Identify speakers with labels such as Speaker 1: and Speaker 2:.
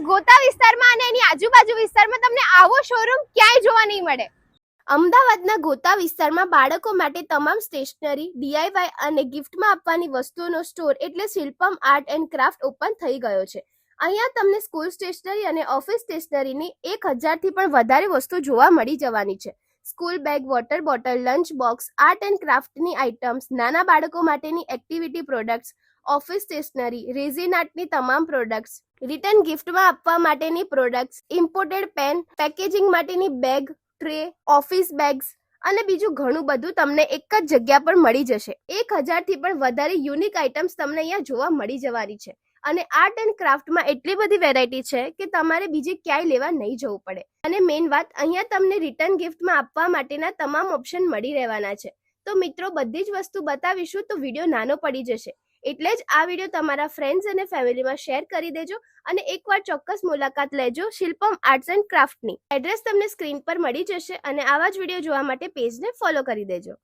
Speaker 1: ગોતા વિસ્તારમાં અને એની આજુબાજુ વિસ્તારમાં તમને આવો શોરૂમ ક્યાંય જોવા નહીં મળે. અમદાવાદના ગોતા વિસ્તારમાં બાળકો માટે તમામ સ્ટેશનરી, ડીઆઈવાય અને ગિફ્ટમાં આપવાની વસ્તુઓનો સ્ટોર એટલે Shilpam art and craft open થઈ ગયો છે. અહીંયા તમને સ્કૂલ સ્ટેશનરી અને ઓફિસ સ્ટેશનરીની 1000થી પણ વધારે વસ્તુ જોવા મળી જવાની છે. School bag, water bottle, lunch box, art and ક્રાફ્ટની આઇટમ્સ, નાના બાળકો માટેની activity products, office stationery, resin આર્ટની તમામ પ્રોડક્ટ્સ, રિટર્ન ગિફ્ટમાં આપવા માટેની પ્રોડક્ટ્સ, ઇમ્પોર્ટેડ પેન, પેકેજિંગ માટેની બેગ, ટ્રે, ઓફિસ બેગ્સ અને બીજું ઘણું બધું તમને એક જ જગ્યા પર મળી જશે. 1000થી પણ વધારે યુનિક આઇટમ્સ તમને અહીંયા જોવા મળી જવાની છે. અને આર્ટ એન્ડ ક્રાફ્ટમાં એટલી બધી વેરાયટી છે કે તમારે બીજે ક્યાંય લેવા નહીં જવું પડે. અને મેઇન વાત, અહીંયા તમને રિટર્ન ગિફ્ટમાં આપવા માટેના તમામ ઓપ્શન મળી રહેવાના છે. તો મિત્રો, બધી જ વસ્તુ બતાવીશું તો વિડીયો નાનો પડી જશે. એટલે જ આ વિડીયો તમારા ફ્રેન્ડ્સ અને ફેમિલીમાં શેર કરી દેજો અને એકવાર ચોક્કસ મુલાકાત લેજો શિલ્પમ આર્ટ્સ એન્ડ ક્રાફ્ટની. એડ્રેસ તમને સ્ક્રીન પર મળી જશે અને આવા જ વિડીયો જોવા માટે પેજને ફોલો કરી દેજો.